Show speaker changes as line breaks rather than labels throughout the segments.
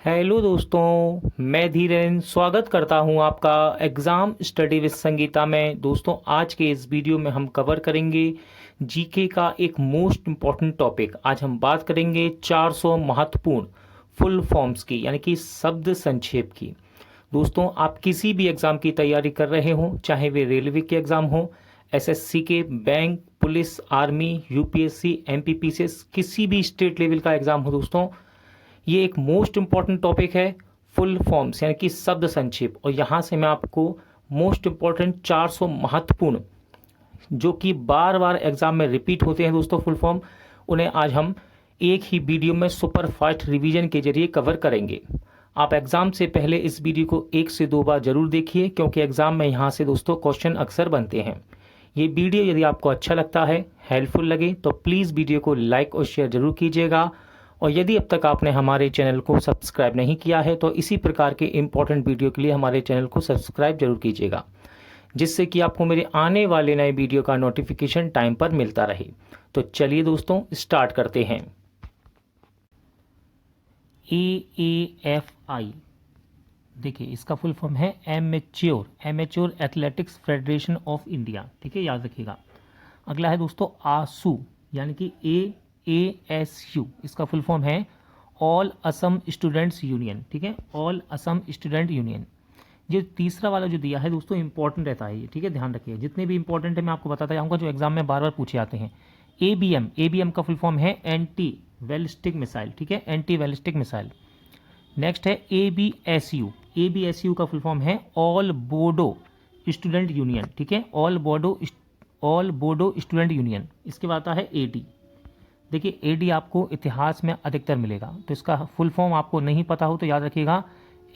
Hello दोस्तों, मैं धीरेन स्वागत करता हूं आपका एग्ज़ाम स्टडी विद संगीता में। दोस्तों, आज के इस वीडियो में हम कवर करेंगे जीके का एक मोस्ट इम्पॉर्टेंट टॉपिक। आज हम बात करेंगे 400 महत्वपूर्ण फुल फॉर्म्स की, यानी कि शब्द संक्षेप की। दोस्तों, आप किसी भी एग्ज़ाम की तैयारी कर रहे हो, चाहे वे रेलवे के एग्ज़ाम हो, एसएससी के, bank, police, army, UPSC, MPPCS, किसी भी स्टेट लेवल का एग्ज़ाम हो, दोस्तों ये एक मोस्ट इम्पॉर्टेंट टॉपिक है, फुल फॉर्म्स यानी कि शब्द संक्षेप। और यहाँ से मैं आपको मोस्ट इम्पॉर्टेंट 400 महत्वपूर्ण, जो कि बार बार एग्जाम में रिपीट होते हैं दोस्तों, फुल फॉर्म, उन्हें आज हम एक ही वीडियो में सुपर फास्ट रिवीजन के जरिए कवर करेंगे। आप एग्जाम से पहले इस वीडियो को 1 से 2 बार जरूर देखिए, क्योंकि एग्जाम में यहाँ से दोस्तों क्वेश्चन अक्सर बनते हैं। ये वीडियो यदि आपको अच्छा लगता है, हेल्पफुल लगे, तो प्लीज़ वीडियो को लाइक और शेयर जरूर कीजिएगा। और यदि अब तक आपने हमारे चैनल को सब्सक्राइब नहीं किया है, तो इसी प्रकार के इम्पोर्टेंट वीडियो के लिए हमारे चैनल को सब्सक्राइब जरूर कीजिएगा, जिससे कि आपको मेरे आने वाले नए वीडियो का नोटिफिकेशन टाइम पर मिलता रहे। तो चलिए दोस्तों, स्टार्ट करते हैं। AAFI, देखिए इसका फुल फॉर्म है amateur athletics federation of India. ठीक है, याद रखिएगा। अगला है दोस्तों ASU, यानी कि ASU, इसका फुल फॉर्म है ऑल असम स्टूडेंट्स यूनियन। ठीक है, ऑल असम स्टूडेंट यूनियन। ये तीसरा वाला जो दिया है दोस्तों इंपॉर्टेंट रहता है ये। ठीक है, ध्यान रखिए, जितने भी इंपॉर्टेंट है मैं आपको बताता जाऊंगा, जो एग्जाम में बार बार पूछे आते हैं। ABM का फुल फॉर्म है एंटी बैलिस्टिक मिसाइल। ठीक है, एंटी बैलिस्टिक मिसाइल। नेक्स्ट है ABSU का फुल फॉर्म है ऑल बोडो स्टूडेंट यूनियन। ठीक है, ऑल बोडो स्टूडेंट यूनियन। इसके बाद आता है AD। देखिए AD आपको इतिहास में अधिकतर मिलेगा, तो इसका फुल फॉर्म आपको नहीं पता हो तो याद रखिएगा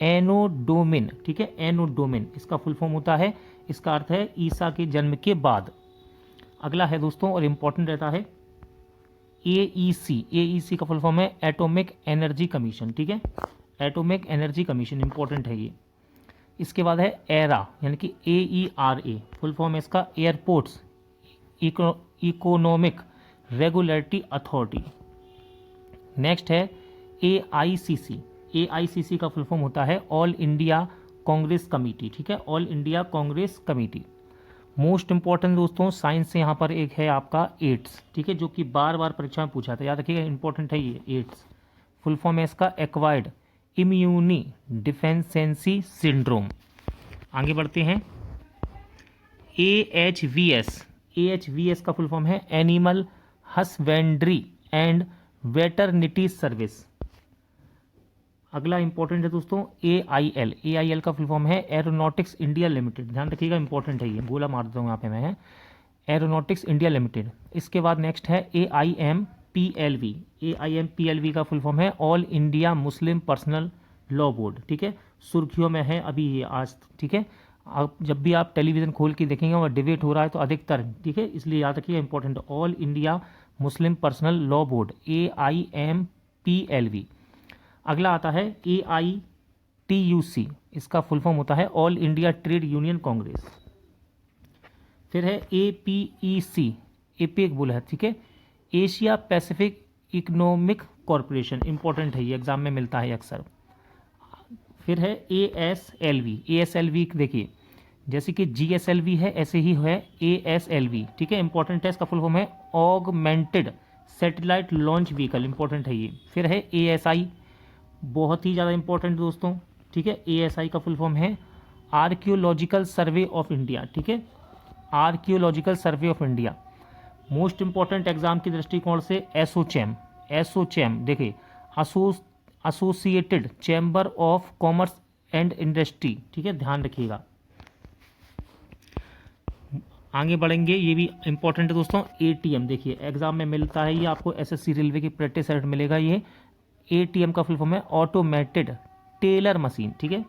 एनोडोमिन। ठीक है, एनोडोमिन इसका फुल फॉर्म होता है, इसका अर्थ है ईसा के जन्म के बाद। अगला है दोस्तों और इम्पोर्टेंट रहता है AEC का फुल फॉर्म है एटॉमिक एनर्जी कमीशन। ठीक है, एटॉमिक एनर्जी कमीशन इंपॉर्टेंट है ये। इसके बाद है एरा, यानी कि AERA, फुल फॉर्म है इसका airports economic regulatory authority. Next है AICC का फुल फॉर्म होता है ऑल इंडिया कांग्रेस कमेटी। ठीक है, all India Congress committee. Most important दोस्तों साइंस से यहाँ पर एक है आपका एड्स। ठीक है, जो कि बार बार परीक्षा में पूछा था, याद रखिएगा, इंपॉर्टेंट है ये एड्स। फुल फॉर्म है इसका एक्वायर्ड इम्यूनी डिफेंसेंसी सिंड्रोम। आगे बढ़ते हैं। AHVS का फुल फॉर्म है animal husbandry and veterinary service. अगला इंपॉर्टेंट है दोस्तों AIL का फुल फॉर्म है एरोनॉटिक्स इंडिया लिमिटेड। ध्यान रखिएगा, इंपॉर्टेंट है ये, गोला मार देता हूँ यहाँ पे मैं, एरोनॉटिक्स इंडिया लिमिटेड। इसके बाद नेक्स्ट है AIMPLV का फुल फॉर्म है all India Muslim personal law board. ठीक है, सुर्खियों में है अभी ये आज। ठीक है, अब जब भी आप टेलीविज़न खोल के देखेंगे और डिबेट हो रहा है तो अधिकतर, ठीक है, इसलिए याद रखिएगा, important, all India Muslim personal law board AIMPLV। अगला आता है AITUC, इसका फुल फॉर्म होता है all India trade union Congress. फिर है APEC, एक बोला है। ठीक है, Asia Pacific economic corporation, important है ये, एग्जाम में मिलता है अक्सर। फिर है ASLV देखिए, जैसे कि GSLV है ऐसे ही है ASLV। ठीक है, इंपॉर्टेंट है, इसका फुल फॉर्म है augmented satellite launch vehicle, important है ये। फिर है ASI, बहुत ही ज़्यादा इंपॉर्टेंट दोस्तों। ठीक है, ASI का फुल फॉर्म है आर्कियोलॉजिकल सर्वे ऑफ इंडिया। ठीक है, archaeological survey of India. Most important exam की दृष्टिकोण से एसोचैम देखिए, associated chamber of commerce and industry. ठीक है, ध्यान रखिएगा। आगे बढ़ेंगे, ये भी इंपॉर्टेंट है दोस्तों। ATM देखिए, एग्जाम में मिलता है ये आपको, SSC रेलवे की प्रैक्टिस सेट मिलेगा ये। ATM का फुल फॉर्म है ऑटोमेटेड टेलर मशीन। ठीक है,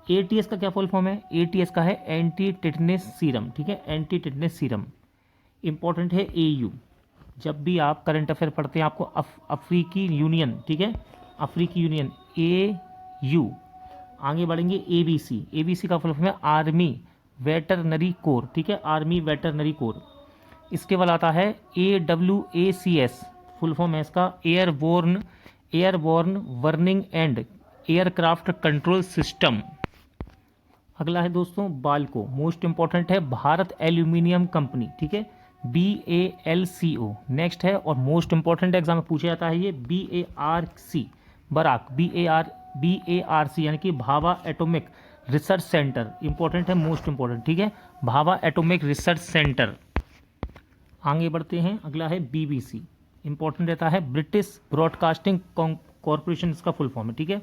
ATS का क्या फुल फॉर्म है? ATS का है एंटी टिटनेस सीरम। ठीक है, एंटी टिटनेस सीरम। इंपॉर्टेंट है AU, जब भी आप करंट अफेयर पढ़ते हैं आपको अफ्रीकी यूनियन। ठीक है, अफ्रीकी यूनियन AU। आगे बढ़ेंगे ABC का फुल फॉर्म है आर्मी वेटरनरी कोर। ठीक है, आर्मी वेटरनरी कोर। इसके बाद आता है AWACS, फुल फॉर्म है इसका airborne burning and aircraft control system. अगला है दोस्तों बाल्को, मोस्ट इंपॉर्टेंट है भारत एल्यूमिनियम कंपनी, ठीक है, BALCO। नेक्स्ट है और मोस्ट इंपॉर्टेंट एग्जाम में पूछा जाता है ये BARC, बराक, BARC यानी कि Bhabha atomic research centre, important है, मोस्ट इंपॉर्टेंट, ठीक है, भाभा एटॉमिक रिसर्च सेंटर। आगे बढ़ते हैं, अगला है BBC, इंपॉर्टेंट रहता है ब्रिटिश ब्रॉडकास्टिंग कॉरपोरेशन, इसका फुल फॉर्म है, ठीक है।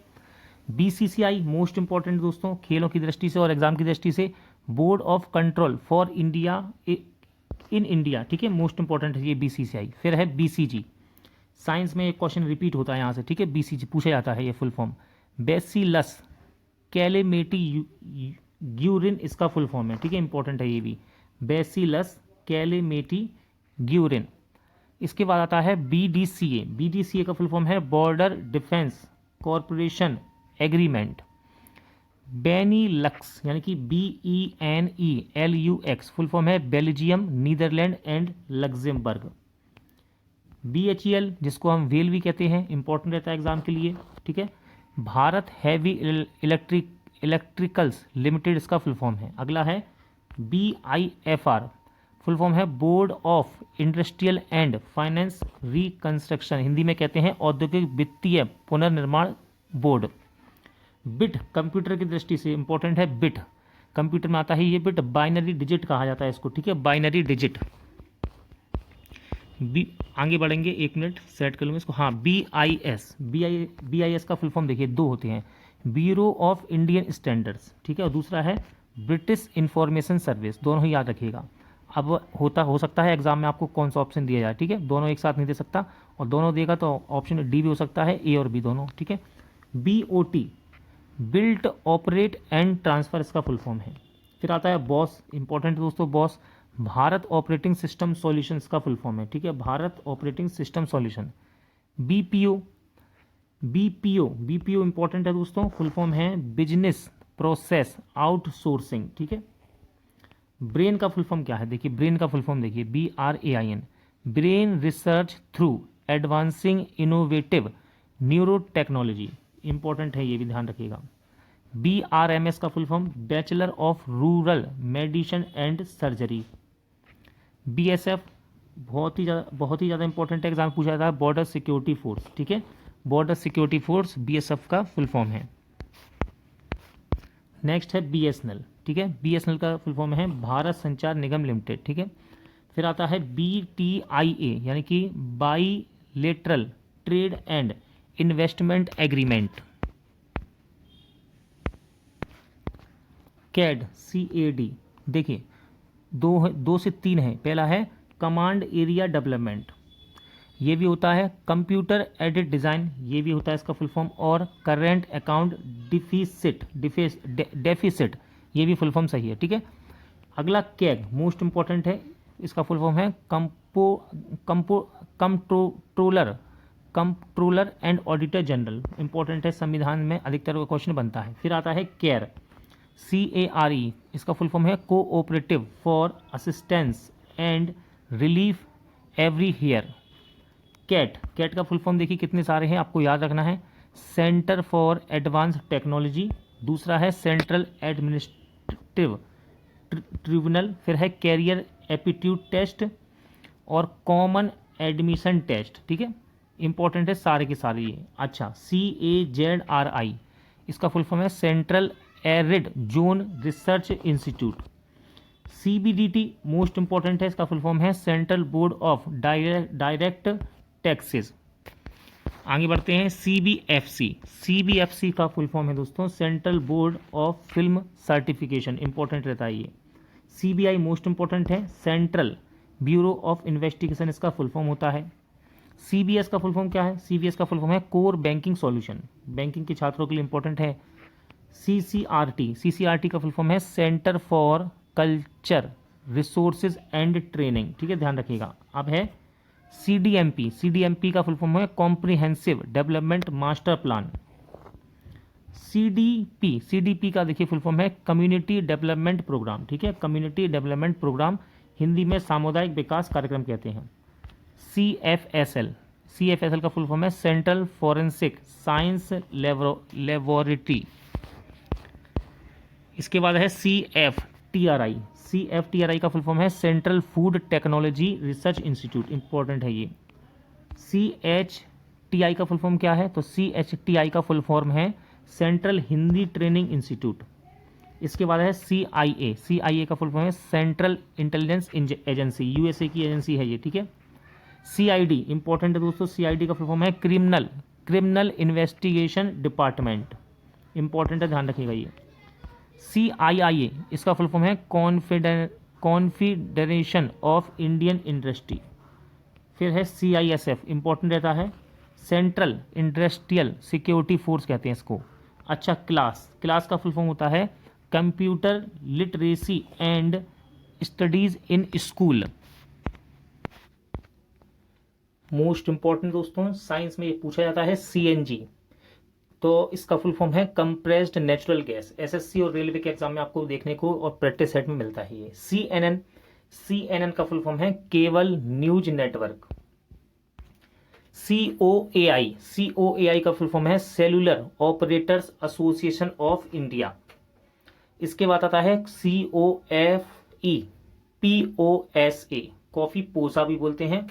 BCCI मोस्ट इंपॉर्टेंट दोस्तों खेलों की दृष्टि से और एग्जाम की दृष्टि से, board of control for India in India, ठीक है, मोस्ट इंपॉर्टेंट है ये BCCI। फिर है BCG, साइंस में एक क्वेश्चन रिपीट होता है यहाँ से, ठीक है, BCG पूछा जाता है ये फुल फॉर्म, बेसिलस कैलेमेटी ग्यूरिन, इसका फुल फॉर्म है, ठीक है, इंपॉर्टेंट है ये भी, बेसिलस कैलेमेटी ग्यूरिन। इसके बाद आता है BDCA का फुल फॉर्म है border defence corporation agreement. Benelux यानी कि BENELUX, फुल फॉर्म है Belgium, Netherland and Luxembourg. BHEL जिसको हम वेल भी कहते हैं, इंपॉर्टेंट रहता है एग्जाम के लिए, ठीक है, भारत हैवी इलेक्ट्रिकल्स लिमिटेड, इसका फुल फॉर्म है। अगला है BIFR, फुल फॉर्म है board of industrial and finance reconstruction, Hindi में कहते हैं औद्योगिक वित्तीय पुनर्निर्माण बोर्ड। बिट कंप्यूटर की दृष्टि से इंपॉर्टेंट है, बिट कंप्यूटर में आता है ये बिट, बाइनरी डिजिट कहा जाता है इसको, ठीक है, बाइनरी डिजिट। आगे बढ़ेंगे, एक मिनट सेट कर लूँगा इसको, हाँ, BIS का फुल फॉर्म देखिए, दो होते हैं, ब्यूरो ऑफ इंडियन स्टैंडर्ड्स, ठीक है, और दूसरा है ब्रिटिश इंफॉर्मेशन सर्विस, दोनों ही याद रखिएगा। अब हो सकता है एग्जाम में आपको कौन सा ऑप्शन दिया जाए, ठीक है, दोनों एक साथ नहीं दे सकता, और दोनों देगा तो ऑप्शन डी भी हो सकता है, A और B दोनों, ठीक है। BOT built operate and transfer, इसका फुल फॉर्म है। फिर आता है बॉस, इंपॉर्टेंट दोस्तों, boss Bharat operating system solutions का फुल फॉर्म है, ठीक है, Bharat operating system solution. BPO important है दोस्तों, फुल फॉर्म है बिजनेस प्रोसेस आउटसोर्सिंग, ठीक है। ब्रेन का फुल फॉर्म क्या है, देखिए ब्रेन का फुल फॉर्म देखिए, BRAIN, brain research through advancing innovative neuro technology, important है ये भी ध्यान रखिएगा। BRMS का full form bachelor of rural medicine and surgery. BSF बहुत ही ज़्यादा इंपॉर्टेंट है, एग्जाम पूछा जाता है, बॉर्डर सिक्योरिटी फोर्स, ठीक है, बॉर्डर सिक्योरिटी फोर्स BSF का फुल फॉर्म है। नेक्स्ट है BSNL, ठीक है, BSNL का फुल फॉर्म है भारत संचार निगम लिमिटेड, ठीक है। फिर आता है BTIA यानी कि bilateral trade and investment agreement. CAD देखिए दो से तीन है, पहला है कमांड एरिया डेवलपमेंट, ये भी होता है कंप्यूटर एडेड डिज़ाइन, ये भी होता है इसका फुल फॉर्म, और करेंट अकाउंट डेफिसिट, ये भी फुल फॉर्म सही है, ठीक है। अगला कैग मोस्ट इंपॉर्टेंट है, इसका फुल फॉर्म है controller and auditor general, important है, संविधान में अधिकतर क्वेश्चन बनता है। फिर आता है केयर, CARE, इसका फुल फॉर्म है cooperative for assistance and relief everywhere. CAT का फुल फॉर्म देखिए कितने सारे हैं, आपको याद रखना है, सेंटर फॉर एडवांस टेक्नोलॉजी, दूसरा है सेंट्रल एडमिनिस्ट्रेटिव ट्रिब्यूनल, फिर है कैरियर एप्टीट्यूड टेस्ट और कॉमन एडमिशन टेस्ट, ठीक है, इंपॉर्टेंट है सारे के सारे ये। अच्छा, CAZRI, इसका फुल फॉर्म है central arid zone research institute. CBDT most important है, इसका फुल फॉर्म है central board of direct taxes. आगे बढ़ते हैं, CBFC का फुल फॉर्म है दोस्तों central board of film certification, important रहता है ये। CBI मोस्ट इंपॉर्टेंट है सेंट्रल ब्यूरो ऑफ इन्वेस्टिगेशन, इसका फुल फॉर्म होता है। CBS का फुल फॉर्म क्या है, CBS का फुल फॉर्म है कोर बैंकिंग सॉल्यूशन, बैंकिंग के छात्रों के लिए इंपॉर्टेंट है। CCRT का फुल फॉर्म है centre for culture resources and training, ठीक है, ध्यान रखिएगा। अब है CDMP का फुल फॉर्म है comprehensive development master plan. CDP का देखिए फुल फॉर्म है कम्युनिटी डेवलपमेंट प्रोग्राम, ठीक है, कम्युनिटी डेवलपमेंट प्रोग्राम, हिंदी में सामुदायिक विकास कार्यक्रम कहते हैं। CFSL CFSL का फुल फॉर्म है सेंट्रल फॉरेंसिक साइंस लेबोरेटरी। इसके बाद है CFTRI। CFTRI का फुल फॉर्म है central food technology research institute, important है ये। CHTI का फुल फॉर्म क्या है? तो CHTI का फुल फॉर्म है सेंट्रल हिंदी ट्रेनिंग इंस्टीट्यूट। इसके बाद है CIA का फुल फॉर्म है सेंट्रल इंटेलिजेंस एजेंसी, USA की एजेंसी है ये, ठीक है। CID इंपॉर्टेंट है दोस्तों, CID का फुल फॉर्म है क्रिमिनल इन्वेस्टिगेशन डिपार्टमेंट, इंपॉर्टेंट है, ध्यान रखिएगा ये। CIIA इसका फुल फॉर्म है कॉन्फेडरेशन ऑफ इंडियन इंडस्ट्री। फिर है CISF, इंपॉर्टेंट रहता है सेंट्रल इंडस्ट्रियल सिक्योरिटी फोर्स कहते हैं इसको। अच्छा, क्लास का फुल फॉर्म होता है computer literacy and studies in school. Most important दोस्तों, साइंस में ये पूछा जाता है CNG, तो इसका फुल फॉर्म है कंप्रेस्ड नेचुरल गैस। SSC और रेलवे के एग्जाम में आपको देखने को और प्रैक्टिस सेट में मिलता है ये। CNN का फुल फॉर्म है केबल न्यूज नेटवर्क। COAI का फुल फॉर्म है cellular operators association of India. इसके बाद आता है POSA, कॉफी पोसा भी बोलते हैं,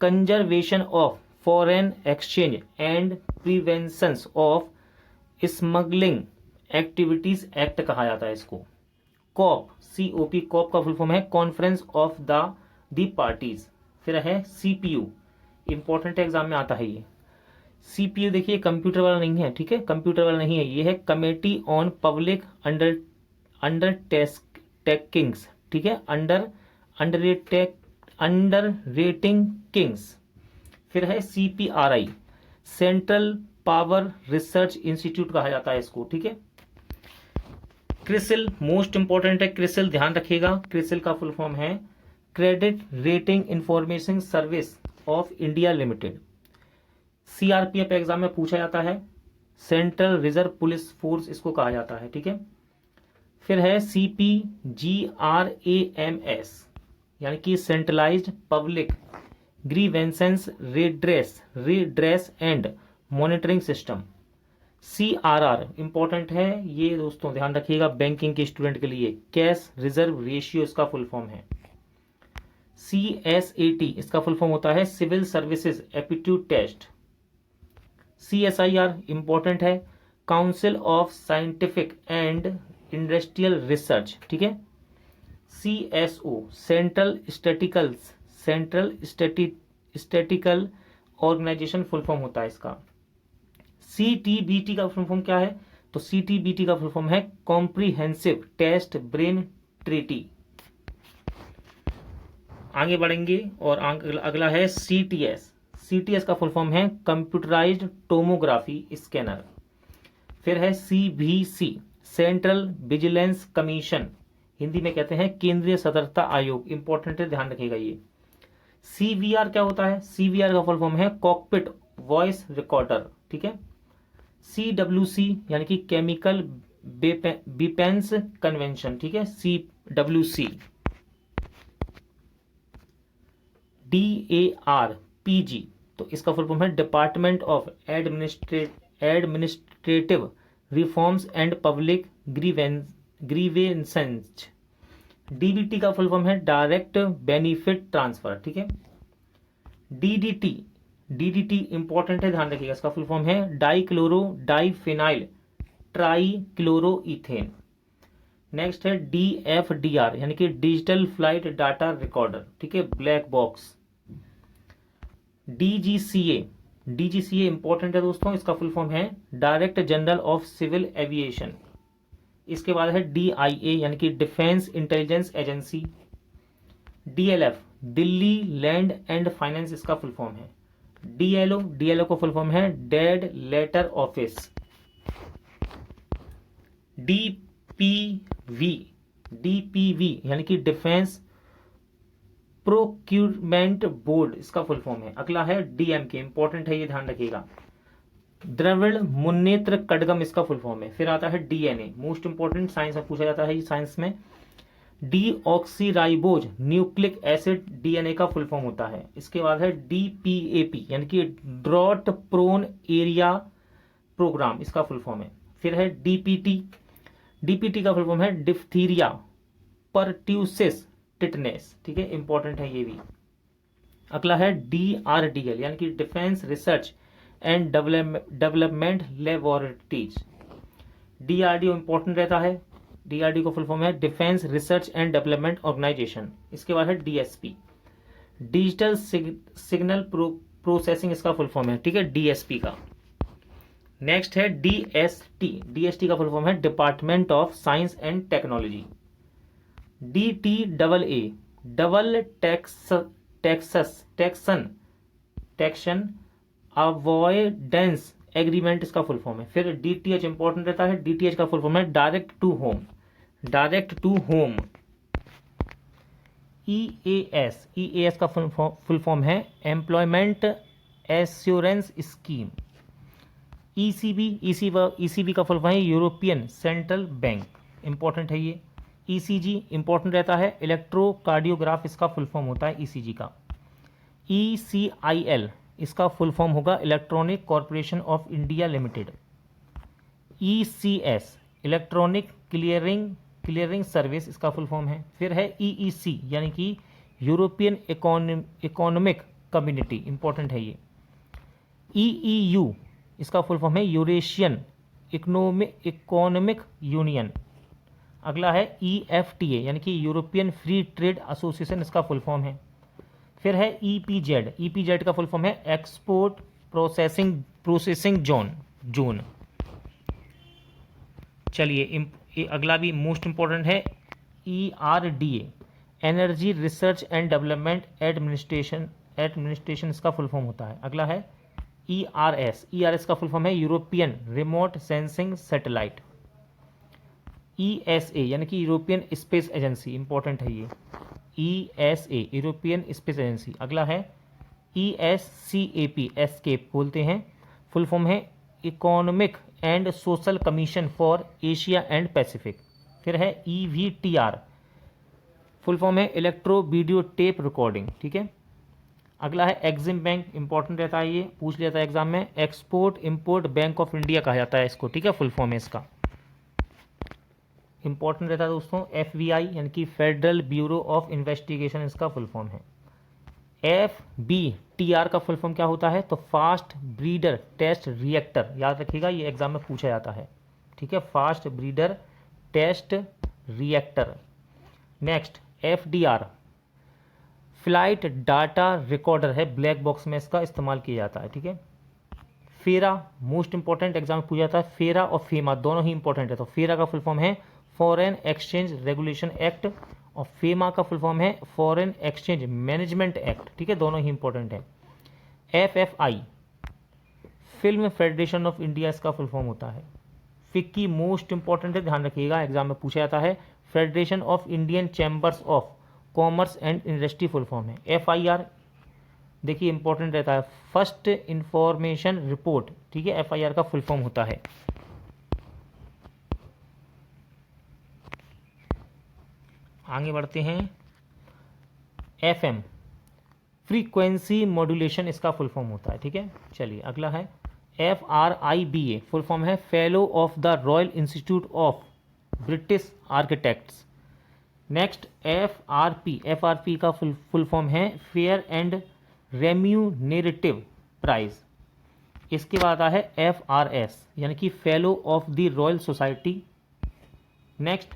conservation of foreign exchange and prevention of smuggling activities act कहा जाता है इसको। COP का फुल फॉर्म है कॉन्फ्रेंस ऑफ द पार्टीज। फिर है CPU, इंपॉर्टेंट एग्जाम में आता है ये। CPU देखिए कंप्यूटर वाला नहीं है, ठीक है, कंप्यूटर वाला नहीं है, ये है कमेटी ऑन पब्लिक अंडरटेकिंग्स, ठीक है, अंडर रेटिंग किंग्स। फिर है CPRI, central power research institute कहा जाता है इसको, ठीक है। क्रिसिल मोस्ट इंपॉर्टेंट है, क्रिसिल ध्यान रखिएगा, क्रिसिल का फुल फॉर्म है credit rating information service of India limited. CRPF exam में पूछा जाता है सेंट्रल रिजर्व पुलिस फोर्स इसको कहा जाता है, ठीक है। फिर है CPGRAMS, यानी कि centralised public grievances redress and monitoring system. CRR important है ये दोस्तों, ध्यान रखिएगा, बैंकिंग के स्टूडेंट के लिए, कैश रिजर्व रेशियो इसका फुल फॉर्म है। CSAT इसका फुल फॉर्म होता है civil services aptitude test. CSIR important है council of scientific and industrial research, ठीक है। CSO central statical organisation full form होता है इसका। CTBT का फुल फॉर्म क्या है? तो CTBT का फुल फॉर्म है कॉम्प्रिहेंसिव टेस्ट ब्रेन ट्रीटी। आगे बढ़ेंगे और अगला है CTS का फुल फॉर्म है कंप्यूटराइज्ड टोमोग्राफी स्कैनर। फिर है CVC central vigilance commission, Hindi में कहते हैं केंद्रीय सतर्कता आयोग, इंपॉर्टेंट है, ध्यान रखिएगा ये। CVR क्या होता है? CVR का फुल फॉर्म है कॉकपिट वॉइस रिकॉर्डर, ठीक है। CWC यानी कि केमिकल वेपन्स कन्वेंशन, ठीक है, CWC। DARPG तो इसका फुल फॉर्म है department of administrative reforms and public grievances. DBT का फुल फॉर्म है डायरेक्ट बेनिफिट ट्रांसफर, ठीक है। DDT इंपॉर्टेंट है, ध्यान रखिएगा, इसका फुल फॉर्म है डाइक्लोरो डाइफिनाइल ट्राइक्लोरोइथेन। नेक्स्ट है DFDR यानी कि डिजिटल फ्लाइट डाटा रिकॉर्डर, ठीक है, ब्लैक बॉक्स। DGCA इंपॉर्टेंट है दोस्तों, इसका फुल फॉर्म है director general of civil aviation. इसके बाद है DIA यानी कि defence intelligence agency. DLF Delhi land and finance इसका फुल फॉर्म है। DLO का फुल फॉर्म है डेड लेटर ऑफिस। DPV यानी कि डिफेंस प्रोक्यूरमेंट बोर्ड इसका फुल फॉर्म है। अगला है DMK, इंपॉर्टेंट है ये, ध्यान रखिएगा, द्रविड़ मुन्नेत्र कड़गम इसका फुल फॉर्म है। फिर आता है DNA, मोस्ट इंपॉर्टेंट, साइंस में पूछा जाता है, साइंस में डीऑक्सीराइबोज न्यूक्लिक एसिड डीएनए का फुल फॉर्म होता है। इसके बाद है डीपीएपी यानी कि ड्रॉट प्रोन एरिया प्रोग्राम, इसका फुल फॉर्म है। फिर है डीपीटी, डीपीटी का फुल फॉर्म है डिप्थीरिया परट्यूसिस टिटनेस, ठीक है, इंपॉर्टेंट है ये भी। अगला है डीआरडीएल यानी कि defence research and development laboratories. DRDO important रहता है। डीआरडी का फुल फॉर्म है defence research and development organisation. इसके बाद है डीएसपी, डिजिटल सिग्नल प्रोसेसिंग, इसका फुल फॉर्म है, ठीक है, डीएसपी का। नेक्स्ट है डीएसटी, डीएसटी का फुल फॉर्म है department of science and technology. DTAA double taxation avoidance agreement, इसका फुल फॉर्म है। फिर डीटीएच इंपॉर्टेंट रहता है। डीटीएच का फुल फॉर्म है direct to home, direct to home. EAS, EAS का फुल फॉर्म है employment assurance scheme. ECB, ECB का फुल फॉर्म है यूरोपियन सेंट्रल बैंक, इंपॉर्टेंट है ये। ईसीजी इंपॉर्टेंट रहता है, इलेक्ट्रोकार्डियोग्राफ, इसका फुल फॉर्म होता है ईसीजी का। ईसीआईएल, इसका फुल फॉर्म होगा electronic corporation of India limited. ECS electronic clearing service, इसका फुल फॉर्म है। फिर है ईईसी यानी कि यूरोपियन इकोनॉमिक कम्युनिटी, इंपॉर्टेंट है ये। ईईयू, इसका फुल फॉर्म है यूरेशियन इकोनॉमिक यूनियन। अगला है ईएफटीए यानी कि यूरोपियन फ्री ट्रेड एसोसिएशन, इसका फुल फॉर्म है। फिर है ईपीजेड, ईपीजेड का फुल फॉर्म है एक्सपोर्ट प्रोसेसिंग जोन। चलिए अगला भी मोस्ट इंपॉर्टेंट है ERDA, energy research and development administration, इसका फुल फॉर्म होता है। अगला है ईआरएस, ईआरएस का फुल फॉर्म है European remote sensing satellite. ESA यानी कि यूरोपियन स्पेस एजेंसी, इंपॉर्टेंट है ये। ESA European space agency. अगला है ईएससीएपी, एस्केप बोलते हैं, फुल फॉर्म है economic and social commission for Asia and Pacific. फिर है ईवीटीआर, फुल फॉर्म है इलेक्ट्रो वीडियो टेप रिकॉर्डिंग, ठीक है। अगला है एग्जिम बैंक, इंपॉर्टेंट रहता है, ये पूछ लिया था एग्जाम में। Export import bank of India कहा जाता है इसको, ठीक है, फुल फॉर्म है इसका, इंपॉर्टेंट रहता है दोस्तों। एफबीआई यानी कि फेडरल ब्यूरो ऑफ इन्वेस्टिगेशन, इसका फुल फॉर्म है। एफबीटीआर का फुल फॉर्म क्या होता है, तो फास्ट ब्रीडर टेस्ट रिएक्टर, याद रखिएगा ये एग्जाम में पूछा जाता है, ठीक है, fast breeder test reactor. Next FDR flight data recorder है, ब्लैक बॉक्स में इसका इस्तेमाल किया जाता है, ठीक है। फेरा मोस्ट इंपॉर्टेंट, एग्जाम में पूछा जाता है, फेरा और फेमा दोनों ही इंपॉर्टेंट है। तो फेरा का फुल फॉर्म है फॉरेन एक्सचेंज रेगुलेशन एक्ट और फेमा का फुल फॉर्म है फॉरेन एक्सचेंज मैनेजमेंट एक्ट, ठीक है, दोनों ही इंपॉर्टेंट है। FFI film federation of India, इसका फुल फॉर्म होता है। फिक्की मोस्ट इंपॉर्टेंट है, ध्यान रखिएगा एग्जाम में पूछा जाता है, federation of Indian chambers of commerce and industry, full form है। एफआईआर देखिए इंपॉर्टेंट रहता है, फर्स्ट इंफॉर्मेशन रिपोर्ट, ठीक है, एफआईआर का फुल फॉर्म होता है। आगे बढ़ते हैं। एफएम फ्रीक्वेंसी मॉड्यूलेशन, इसका फुल फॉर्म होता है, ठीक है। चलिए अगला है FRIBA, फुल फॉर्म है fellow of the royal institute of British architects. Next FRP का फुल फॉर्म है फेयर एंड रेम्यूनेरेटिव प्राइज। इसके बाद आता है FRS यानी कि fellow of the royal society. Next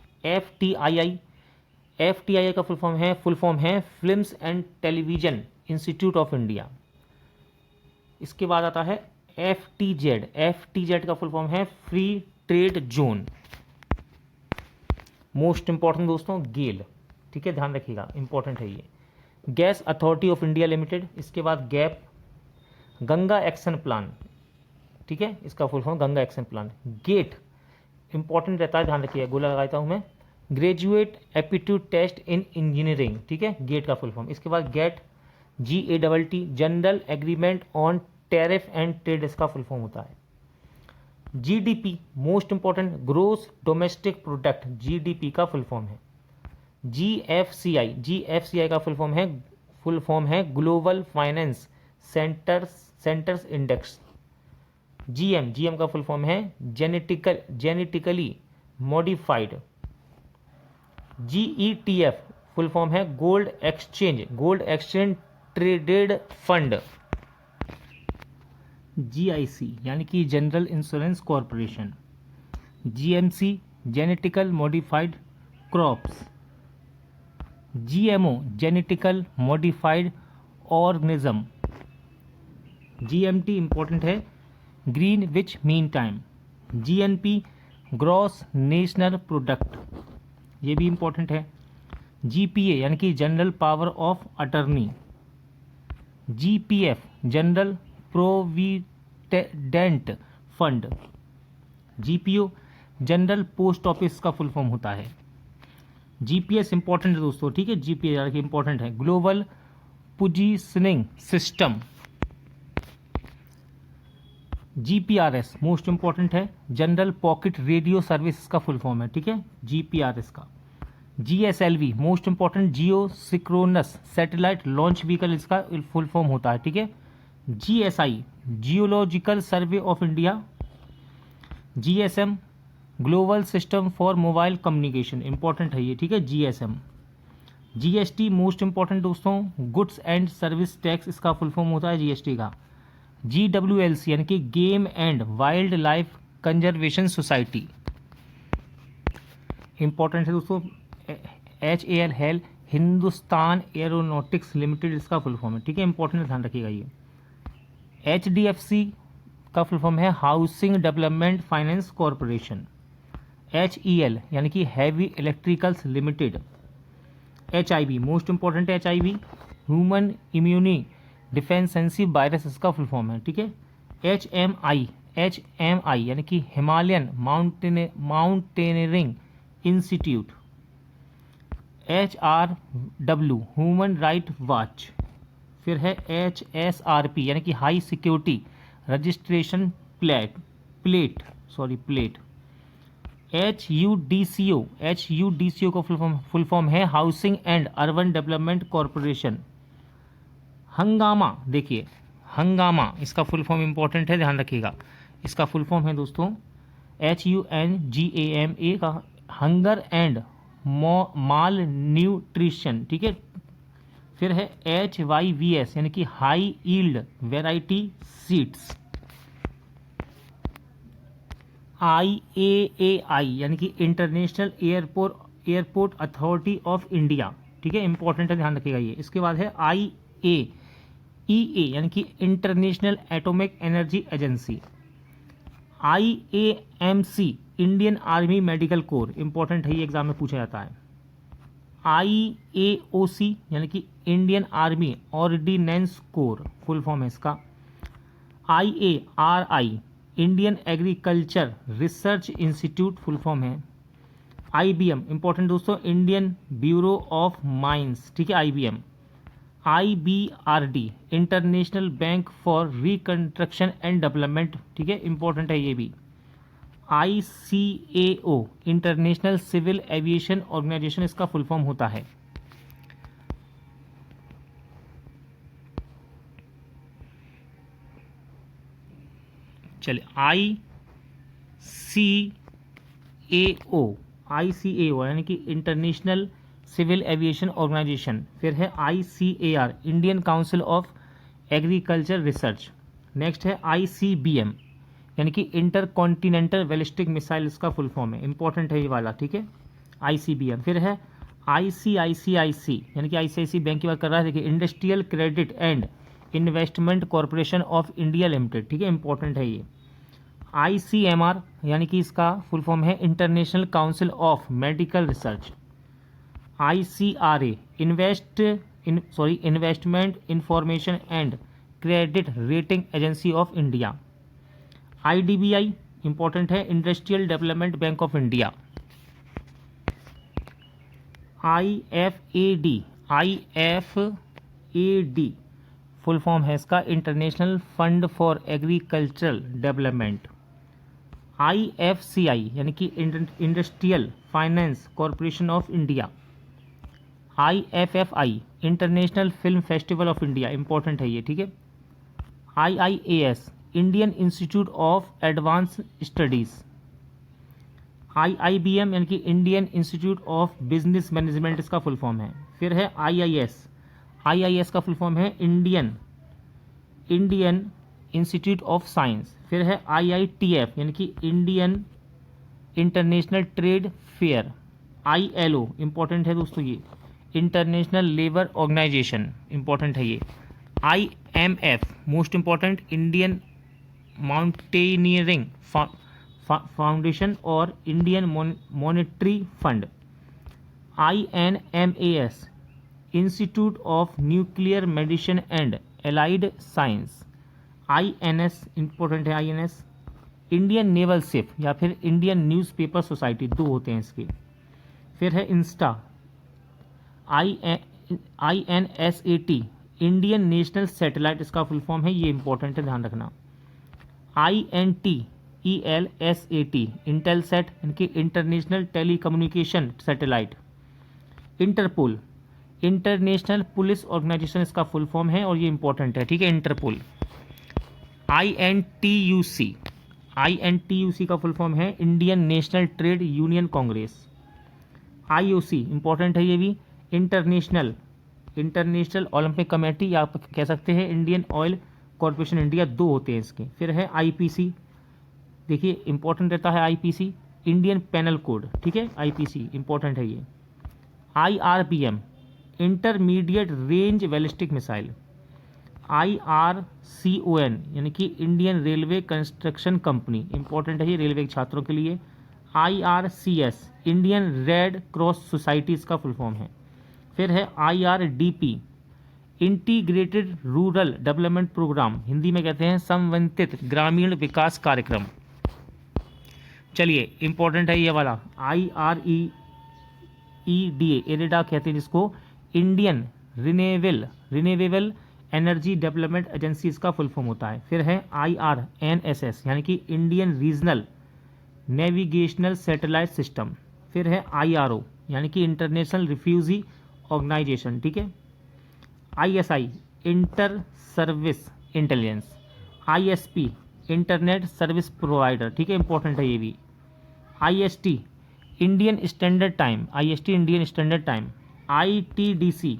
FTII का फुल फॉर्म है films and television institute of India. इसके बाद आता है FTZ का फुल फॉर्म है free trade zone. Most important दोस्तों गेल, ठीक है, ध्यान रखिएगा इंपॉर्टेंट है ये। Gas authority of India limited, इसके बाद गैप। गंगा एक्शन प्लान, ठीक है, इसका full form Ganga action plan. GATE important रहता है, ध्यान रखिएगा, गोला लगाता हूँ मैं। Graduate aptitude test in engineering, ठीक है, गेट का फुल फॉर्म। इसके बाद GATT GATT general agreement on tariff and trade, इसका फुल फॉर्म होता है। GDP most important gross domestic product, GDP का फुल फॉर्म है। GFCI का फुल फॉर्म है global finance centres index. GM का फुल फॉर्म है genetically modified. GETF full form है gold exchange traded fund. GIC यानी कि general insurance corporation. GMC genetical modified crops. GMO genetical modified organism. GMT important है Greenwich mean time. GNP gross national product, ये भी important है। GPA यानी कि general power of attorney. GPF general provident fund. GPO general post office का full form होता है। GPS important है दोस्तों, ठीक है। GPA यानी कि इंपॉर्टेंट है global positioning system. GPRS most important है जनरल पॉकेट रेडियो सर्विस का फुल फॉर्म है, ठीक है, GPRS का। GSLV मोस्ट इंपॉर्टेंट जियो सिक्रोनस सैटेलाइट लॉन्च व्हीकल, इसका फुल फॉर्म होता है, ठीक है। GSI geological survey of India. GSM global system for mobile communication, important है ये, ठीक है, GSM। GST मोस्ट इंपॉर्टेंट दोस्तों गुड्स एंड सर्विस टैक्स, इसका फुल फॉर्म होता है GST का। GWLC यानी कि game and wild life conservation society, important है दोस्तों। HAL hello Hindustan aeronautics limited, इसका फुल फॉर्म है, ठीक है, इंपॉर्टेंट, ध्यान रखिएगा ये। HDFC का फुल फॉर्म है housing development finance corporation. HEL यानी कि heavy electricals limited. HIV most important है HIV ह्यूमन इम्यूनी डिफेंसेंसी वायरस, इसका फुल फॉर्म है, ठीक है। HMI यानी कि Himalayan mountaineering institute. HRW human right watch. फिर है HSRP यानी कि high security registration plate. HUDCO का फुल फॉर्म है housing and urban development corporation. हंगामा, देखिए हंगामा इसका फुल फॉर्म इंपॉर्टेंट है, ध्यान रखिएगा, इसका फुल फॉर्म है दोस्तों HUNGAMA का हंगर एंड माल न्यूट्रिशन, ठीक है। फिर है HYVS यानी कि high yield variety seeds. IAAI यानी कि international airport authority of India, ठीक है, इंपॉर्टेंट है, ध्यान रखिएगा ये। इसके बाद है IAEA यानी कि international atomic energy agency. IAMC Indian army medical corps, important है, ये एग्जाम में पूछा जाता है। IAOC यानी कि Indian army ordnance corps, full form है इसका। IARI Indian agriculture research institute, full form है। IBM इंपॉर्टेंट दोस्तों इंडियन ब्यूरो ऑफ माइंस, ठीक है, IBM। IBRD international bank for reconstruction and development, ठीक है, इंपॉर्टेंट है ये भी। ICAO international civil aviation organisation, इसका फुल फॉर्म होता है। चलिए ICAO यानी कि इंटरनेशनल सिविल एविएशन ऑर्गेनाइजेशन। फिर है ICAR Indian council of agriculture research. Next है ICBM यानी कि इंटर कॉन्टिनेंटल बैलिस्टिक मिसाइल, इसका फुल फॉर्म है, इंपॉर्टेंट है ये वाला, ठीक है, ICBM। फिर है ICICI यानी कि ICICI बैंक की बात कर रहा है, देखिए industrial credit and investment corporation of India limited, ठीक है, इंपॉर्टेंट है ये। ICMR यानी कि इसका फुल फॉर्म है international council of medical research. ICRA investment information and credit rating agency of India. IDBI important है industrial development bank of India. IFAD full form है इसका international fund for agricultural development. IFCI यानी कि industrial finance corporation of India. IFFI international film festival of India, important है ये, ठीक है। IIAS Indian institute of advance studies. IIBM यानी कि Indian institute of business management, इसका फुल फॉर्म है। फिर है IIS का फुल फॉर्म है इंडियन इंस्टीट्यूट ऑफ साइंस। फिर है IITF यानी कि Indian international trade fair. ILO important है दोस्तों, ये इंटरनेशनल लेबर ऑर्गेनाइजेशन, इंपॉर्टेंट है ये। IMF most important, Indian mountaineering foundation और Indian monetary fund. INMAS institute of nuclear medicine and allied science. INS important है, INS इंडियन नेवल शिप या फिर Indian newspaper society, दो होते हैं इसके। फिर है Insta, INSAT Indian national satellite, इसका फुल फॉर्म है, ये इंपॉर्टेंट है, ध्यान रखना। INTELSAT इंटेलसेट यानी कि international telecommunication satellite. Interpol international police organisation, इसका फुल फॉर्म है और ये इंपॉर्टेंट है, ठीक है, इंटरपोल। INTUC का फुल फॉर्म है Indian national trade union congress. IOC important है ये भी, इंटरनेशनल ओलंपिक कमेटी, या आप कह सकते हैं इंडियन ऑयल कॉरपोरेशन इंडिया, दो होते हैं इसके। फिर है IPC, देखिए इंपॉर्टेंट रहता है IPC इंडियन पेनल कोड, ठीक है, IPC इंपॉर्टेंट है ये। IRBM intermediate range ballistic missile. IRCON यानी कि Indian railway construction company, important है ये रेलवे के छात्रों के लिए। IRCS Indian red cross society, इसका फुल फॉर्म है। फिर है IRDP integrated rural development programme, Hindi में कहते हैं समन्वित ग्रामीण विकास कार्यक्रम। चलिए इंपॉर्टेंट है ये वाला, IREDA कहते हैं जिसको, Indian renewable energy development agency, इसका फुल फॉर्म होता है। फिर है IRNSS यानी कि Indian regional navigational satellite system. फिर है IRO यानी कि इंटरनेशनल रिफ्यूजी ऑर्गेनाइजेशन, ठीक है। ISI inter service intelligence. ISP internet service provider, ठीक है, इंपॉर्टेंट है ये भी। IST Indian standard time, ITDC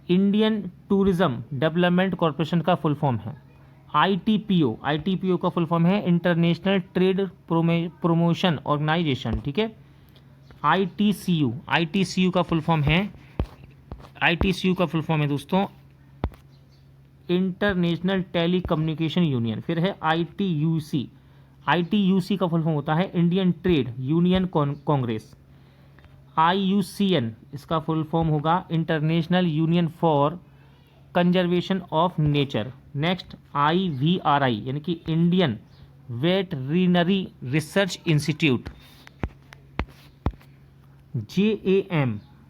Indian tourism development corporation का फुल फॉर्म है। ITPO का फुल फॉर्म है इंटरनेशनल ट्रेड प्रमोशन ऑर्गेनाइजेशन, ठीक है। ITCU का फुल फॉर्म है दोस्तों इंटरनेशनल टेली कम्युनिकेशन यूनियन। फिर है ITUC का फुल फॉर्म होता है Indian trade union Congress. IUCN इसका फुल फॉर्म होगा international union for conservation of nature. Next IVRI यानी कि Indian veterinary research institute.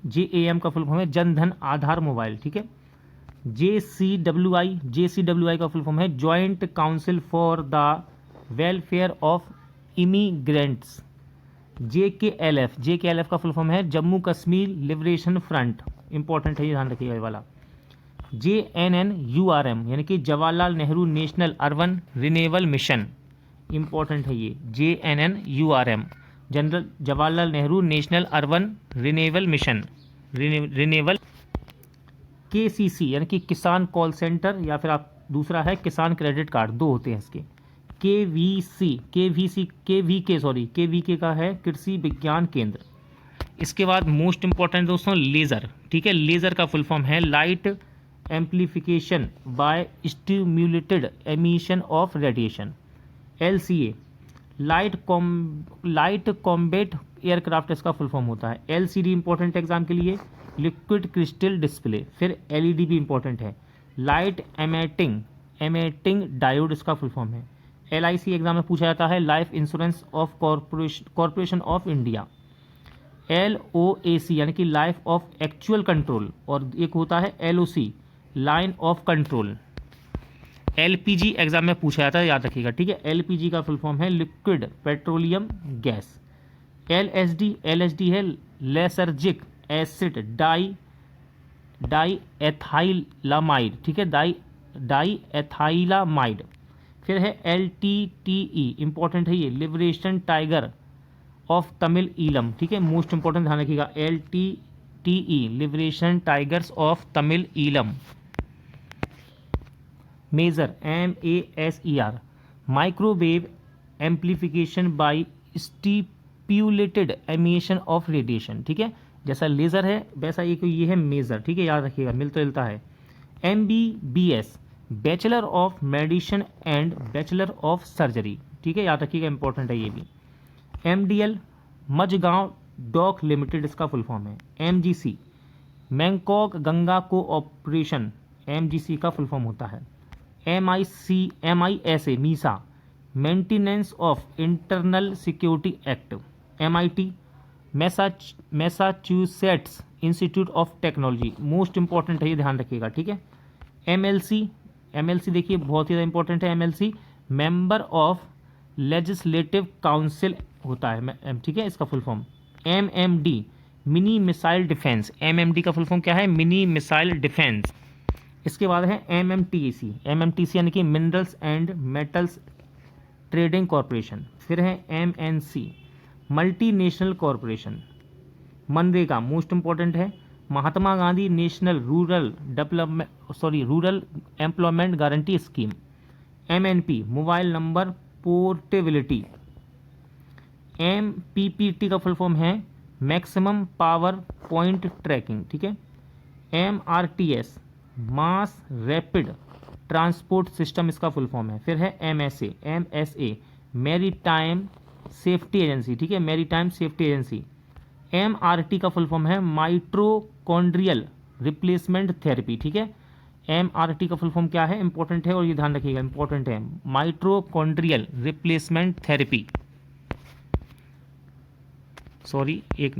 JAM का फुल फॉर्म है जन धन आधार मोबाइल, ठीक है। JCWI का फुल फॉर्म है joint council for the welfare of immigrants. JKLF का फुल फॉर्म है Jammu Kashmir liberation front, important है ये, ध्यान रखिएगा ये वाला। JNNURM यानी कि Jawaharlal Nehru national urban renewable mission, important है ये, JNNURM general Jawaharlal Nehru national urban renewable mission, renewable. KCC यानी कि किसान कॉल सेंटर, या फिर आप दूसरा है किसान क्रेडिट कार्ड, दो होते हैं इसके। KVK का है कृषि विज्ञान केंद्र। इसके बाद मोस्ट इंपॉर्टेंट दोस्तों लेज़र, ठीक है, लेज़र का फुल फॉर्म है light amplification by stimulated emission of radiation. LCA light combat aircraft, इसका फुल फॉर्म होता है। LCD इंपॉर्टेंट एग्जाम के लिए लिक्विड क्रिस्टल डिस्प्ले। फिर LED भी इंपॉर्टेंट है, लाइट एमेटिंग डायोड, इसका फुल फॉर्म है। LIC एग्जाम में पूछा जाता है life insurance of corporation of India. LOAC यानी कि लाइफ ऑफ एक्चुअल कंट्रोल, और एक होता है LOC line of control. LPG exam में पूछा जाता है, याद रखिएगा, ठीक है। LPG का फुल फॉर्म है लिक्विड पेट्रोलियम गैस। LSD है लेसर्जिक एसिड डाई डाई एथाइलामाइड, ठीक है, डाई एथाइलामाइड। फिर है LTTE, इंपॉर्टेंट है ये, liberation tiger of Tamil Eelam, ठीक है, मोस्ट इंपॉर्टेंट ध्यान रखिएगा, LTTE, liberation tigers of Tamil Eelam. Maser, MASER, microwave amplification by stipulated emission of radiation, ठीक है, जैसा लेजर है वैसा ये है मेजर, ठीक है, याद रखिएगा, मिलता जुलता है। MBBS, bachelor of medicine and bachelor of surgery, ठीक है, याद रखिएगा, इंपॉर्टेंट है ये भी। MDL, मझगांव डॉक लिमिटेड, इसका फुल फॉर्म है। MGC, मैंगकॉक गंगा कोऑपरेशन, MGC का फुल फॉर्म होता है। MISA, Misa, maintenance of internal security act. MIT, Massachusetts institute of technology, most important है ये, ध्यान रखिएगा, ठीक है। MLC देखिए बहुत ही ज़्यादा इंपॉर्टेंट है। MLC, member of legislative council होता है, ठीक है, इसका full form. MMD, mini missile defence, MMD का फुल फॉर्म क्या है, मिनी मिसाइल डिफेंस। इसके बाद है MMTC यानी कि minerals and metals trading corporation. फिर है MNC, multinational corporation. MNREGA, most important है, Mahatma Gandhi national rural employment guarantee scheme. MNP, mobile number portability. MPPT का फुल फॉर्म है मैक्सिमम पावर पॉइंट ट्रैकिंग, ठीक है। MRTS, mass rapid transport system, इसका full form है। फिर है MSA, मैरीटाइम सेफ्टी एजेंसी, ठीक है, मैरीटाइम सेफ्टी एजेंसी। MRT का फुल फॉर्म है माइट्रोकॉन्ड्रियल रिप्लेसमेंट थेरेपी, ठीक है। MRT का फुल फॉर्म क्या है, इंपॉर्टेंट है और ये ध्यान रखिएगा, इंपॉर्टेंट है, माइट्रोकॉन्ड्रियल रिप्लेसमेंट थेरेपी। सॉरी, एक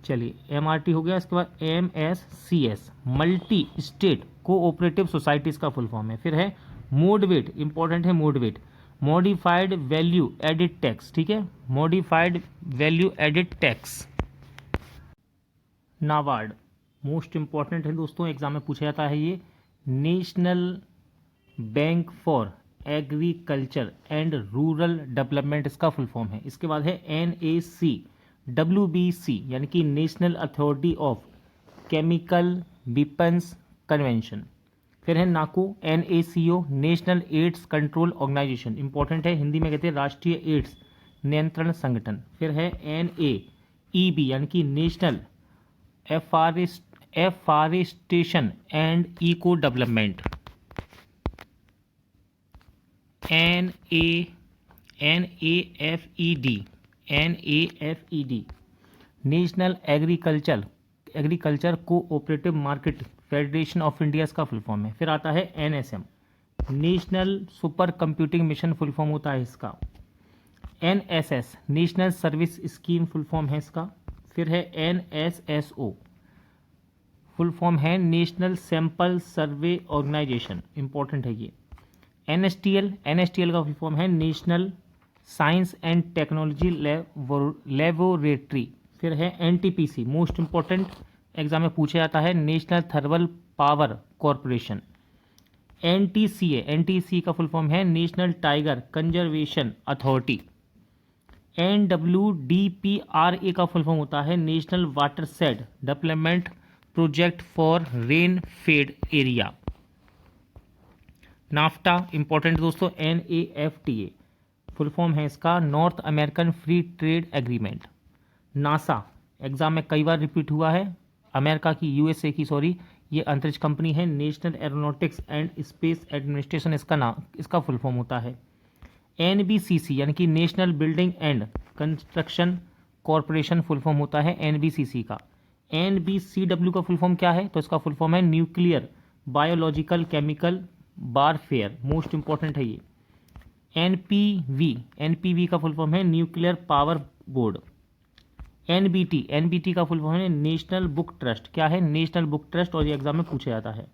चलिए, MRT हो गया। इसके बाद MSCS, multi state cooperative societies का फुल फॉर्म है। फिर है मोडवेट, इंपॉर्टेंट है, मोडवेट, मॉडिफाइड वैल्यू एडिड टैक्स, ठीक है, modified value added tax. NABARD, most important है दोस्तों, एग्जाम में पूछा जाता है ये, national bank for agriculture and rural development, इसका फुल फॉर्म है। इसके बाद है NACWBC, यानी कि national authority of chemical weapons convention. फिर है नाको, NACO, national AIDS control organisation, important है, हिंदी में कहते हैं राष्ट्रीय एड्स नियंत्रण संगठन। फिर है NAEB, यानी कि national afforestation and eco development. NAFED, national agriculture cooperative market federation of India, इसका फुल फॉर्म है। फिर आता है NSM, national super computing mission, full form होता है इसका। NSS, national service scheme, full form है इसका। फिर है NSSO, फुल फॉर्म है national sample survey organisation, important है ये। NSTL का फुल फॉर्म है national science and technology laboratory. फिर है NTPC, मोस्ट इंपॉर्टेंट, एग्जाम में पूछा जाता है, national thermal power corporation. NTCA का फुल फॉर्म है national tiger conservation authority. NWDPRA का फुल फॉर्म होता है national watershed development project for rain fade area. NAFTA, important दोस्तों, NAFTA, फुल फॉर्म है इसका north American free trade agreement. NASA, exam में कई बार रिपीट हुआ है, अमेरिका की, USA की, सॉरी, ये अंतरिक्ष कंपनी है, national aeronautics and space administration इसका फुल फॉर्म होता है। NBCC, यानी कि national building and construction corporation, full form होता है NBCC का। NBCW का फुल फॉर्म क्या है, तो इसका फुल फॉर्म है nuclear biological chemical warfare, most important है ये। NPV का फुल फॉर्म है न्यूक्लियर पावर बोर्ड। NBT का फुल फॉर्म है नेशनल बुक ट्रस्ट, क्या है, नेशनल बुक ट्रस्ट, और ये एग्जाम में पूछा जाता है।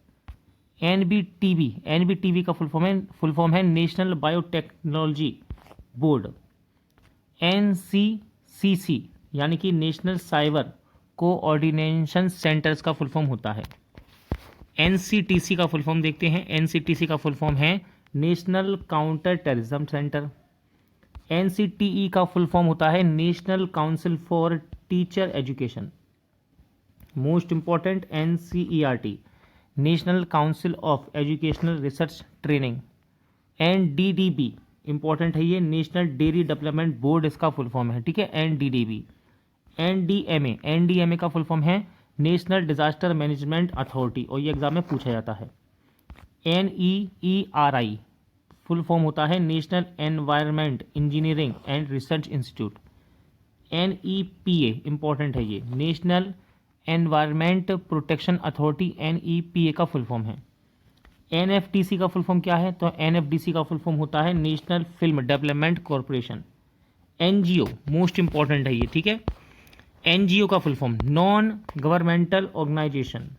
NBTV का फुल फॉर्म है नेशनल बायोटेक्नोलॉजी बोर्ड। NCCC, यानी कि नेशनल साइबर कोऑर्डिनेशन सेंटर्स का फुल फॉर्म होता है। एनसीटीसी का फुल फॉर्म देखते हैं। एनसीटीसी का फुल फॉर्म है national counter terrorism centre. NCTE का फुल फॉर्म होता है national council for teacher education. Most important NCERT, national council of educational research training. NDDB important है ये, नेशनल डेयरी डेवलपमेंट बोर्ड इसका फुल फॉर्म है, ठीक है, एनडीडीबी। एनडीएमए, एनडीएमए का फुल फॉर्म है नेशनल डिजास्टर मैनेजमेंट अथॉरिटी, और ये एग्जाम में पूछा जाता है। एनईईआरआई फुल फॉर्म होता है national environment engineering and research institute. NEPA important है ये, national environment protection authority, NEPA का फुल फॉर्म है। एनएफडीसी का फुल फॉर्म क्या है, तो एनएफडीसी का फुल फॉर्म होता है national film development corporation. NGO most important है ये, ठीक है। एनजीओ का full form non governmental organisation.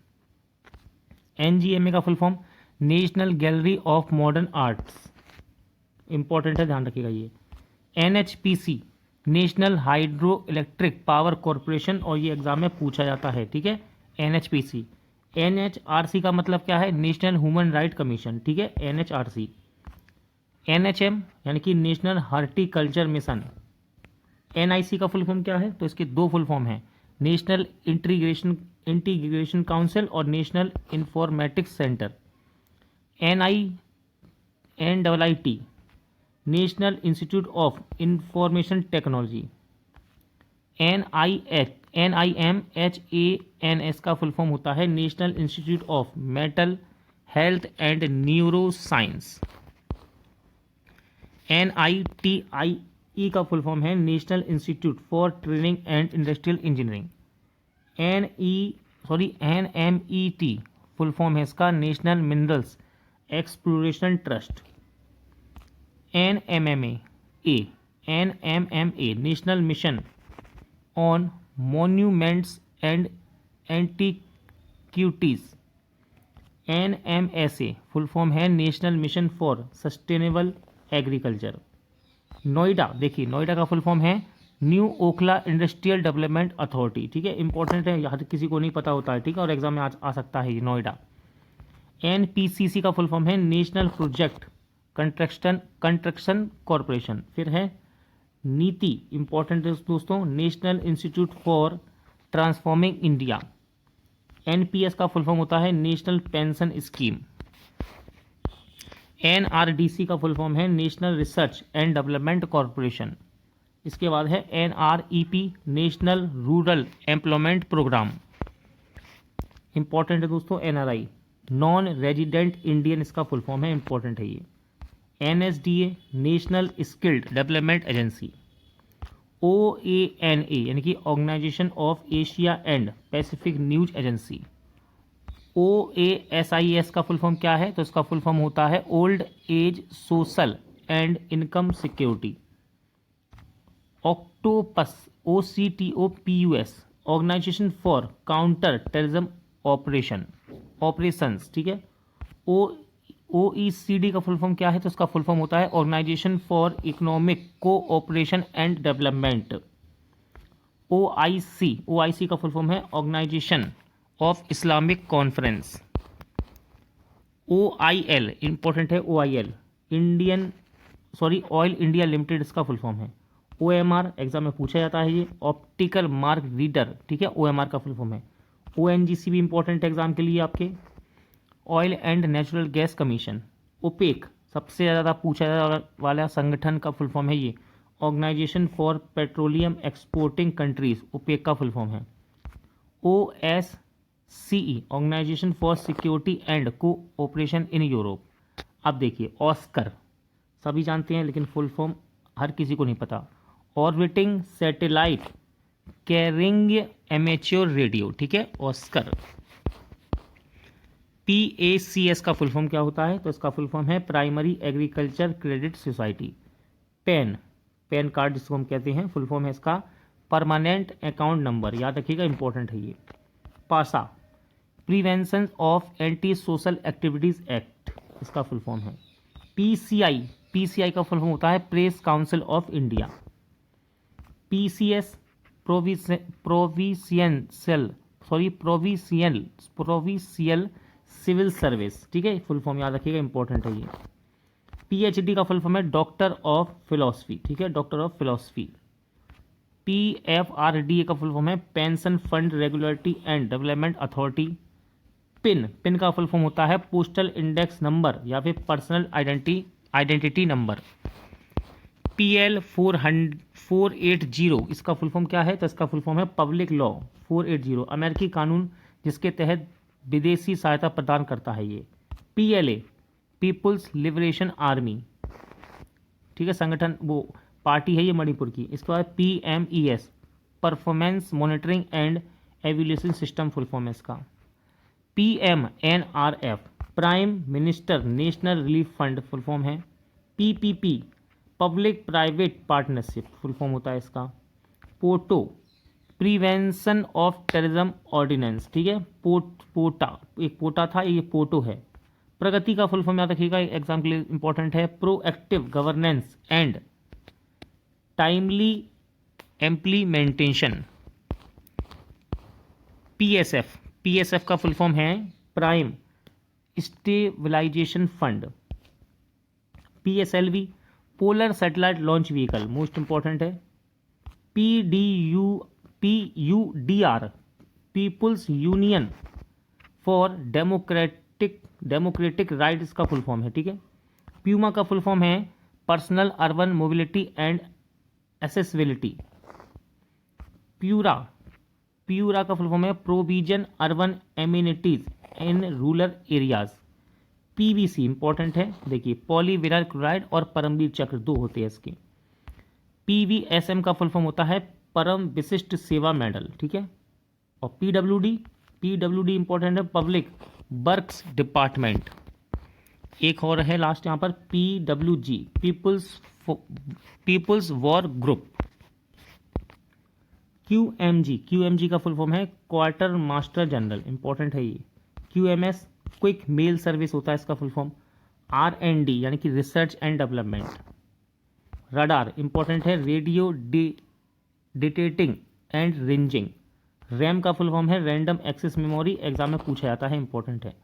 NGMA का full form national gallery of modern arts, important है, ध्यान रखिएगा ये। NHPC national hydro electric power corporation, और ये एग्जाम में पूछा जाता है, ठीक है, एनएचपीसी। एनएचआरसी का मतलब क्या है, नेशनल ह्यूमन राइट कमीशन, ठीक है, एनएचआरसी। एनएचएम यानी कि नेशनल हॉर्टिकल्चर मिशन। एनआईसी का फुल फॉर्म क्या है, तो इसके दो फुल फॉर्म हैं, नेशनल इंटीग्रेशन काउंसिल और national informatics centre. NIT national institute of information technology. NIMHANS का फुल फॉर्म होता है national institute of mental health and neuro science. NITIE का फुल फॉर्म है national institute for training and industrial engineering. NMET full form है इसका national minerals exploration trust. NMMA national mission on monuments and antiquities. NMSA full form है national mission for sustainable agriculture. Noida, देखिए नोएडा का full form है new Okhla industrial development authority, ठीक है, important है, यहाँ किसी को नहीं पता होता है, ठीक है, और एग्जाम में आ सकता है ये नोएडा। NPCC का फुल फॉर्म है नेशनल प्रोजेक्ट कंस्ट्रक्शन कॉरपोरेशन। फिर है नीति, इंपॉर्टेंट है दोस्तों, national institute for transforming India. NPS का फुल फॉर्म होता है नेशनल पेंशन स्कीम। NRDC का फुल फॉर्म है national research and development corporation. इसके बाद है NREP national rural employment programme. Important है दोस्तों NRI नॉन रेजिडेंट इंडियन, इसका फुल फॉर्म है, इंपॉर्टेंट है ये। NSDA national skilled development agency. OANA यानी कि organisation of Asia and Pacific news agency. OASIS का फुल फॉर्म क्या है, तो इसका फुल फॉर्म होता है old age social and income security. Octopus OCTOPUS organisation for counter terrorism operations, ठीक है। OECD का फुल फॉर्म क्या है, तो इसका फुल फॉर्म होता है organisation for economic cooperation and development. OIC का फुल फॉर्म है organisation of Islamic conference. OIL important है, OIL ऑयल इंडिया लिमिटेड, इसका फुल फॉर्म है। OMR एग्जाम में पूछा जाता है ये, ऑप्टिकल मार्क रीडर, ठीक है, OMR का फुल फॉर्म है। ONGC भी इंपॉर्टेंट एग्जाम के लिए आपके, oil and natural gas commission. OPEC सबसे ज़्यादा पूछा जाने वाला संगठन का फुल फॉर्म है ये, organisation for petroleum exporting countries, OPEC का फुल फॉर्म है। OSCE organisation for security and cooperation in Europe. अब देखिए ऑस्कर सभी जानते हैं, लेकिन फुल फॉर्म हर किसी को नहीं पता। Orbiting satellite carrying amateur radio, ठीक है, ऑस्कर। PACS का फुल फॉर्म क्या होता है, तो इसका फुल फॉर्म है primary agriculture credit society. Pan card जिसको हम कहते हैं, फुल फॉर्म है इसका परमानेंट अकाउंट नंबर, याद रखिएगा, इंपॉर्टेंट है ये। PASA prevention of anti social activities act, इसका फुल फॉर्म है। PCI का फुल फॉर्म होता है press council of India. PCS provincial civil service, ठीक है, फुल फॉर्म याद रखिएगा, इंपॉर्टेंट है ये। पीएचडी का फुल फॉर्म है डॉक्टर ऑफ फिलोसफी, ठीक है, डॉक्टर ऑफ फिलोसफी। पीएफआरडीए का फुल फॉर्म है pension fund regulatory and development authority. Pin का फुल फॉर्म होता है पोस्टल इंडेक्स नंबर या फिर पर्सनल आइडेंटिटी नंबर। PL 480 इसका फुल फॉर्म क्या है? तो इसका फुल फॉर्म है पब्लिक लॉ 480, अमेरिकी कानून जिसके तहत विदेशी सहायता प्रदान करता है ये। PLA पीपुल्स लिबरेशन आर्मी, ठीक है, संगठन वो पार्टी है ये मणिपुर की। इसके बाद PMES performance monitoring and evaluation system full form है इसका। PMNRF prime minister national relief fund full form है। PPP public private partnership full form होता है इसका। POTO prevention of terrorism ordinance, ठीक है, पोटा एक पोटा था, ये पोटो है। प्रगति का फुल फॉर्म याद रखिएगा, एग्जाम के लिए इंपॉर्टेंट है, proactive governance and timely implementation. PSF का फुल फॉर्म है prime stabilisation fund. PSLV polar satellite launch vehicle, most important है। PUDR people's union for democratic rights का फुल फॉर्म है, ठीक है। प्यूमा का फुल फॉर्म है personal urban mobility and accessibility. PURA का फुल फॉर्म है provision urban amenities in rural areas. PVC important है, देखिए पॉलीविनाइल क्लोराइड और परमवीर चक्र दो होते हैं इसके। PVSM का फुल फॉर्म होता है परम विशिष्ट सेवा मेडल, ठीक है। और PWD इंपॉर्टेंट है पब्लिक वर्क्स डिपार्टमेंट। एक और है लास्ट यहाँ पर PWG people's war group. QMG का फुल फॉर्म है क्वार्टर मास्टर जनरल, इंपॉर्टेंट है ये। QMS क्विक मेल सर्विस होता है इसका फुल फॉर्म। R&D यानी कि research and development. Radar important है radio detecting and ranging. RAM का फुल फॉर्म है रैंडम एक्सेस मेमोरी, एग्जाम में पूछा जाता है, इंपॉर्टेंट है।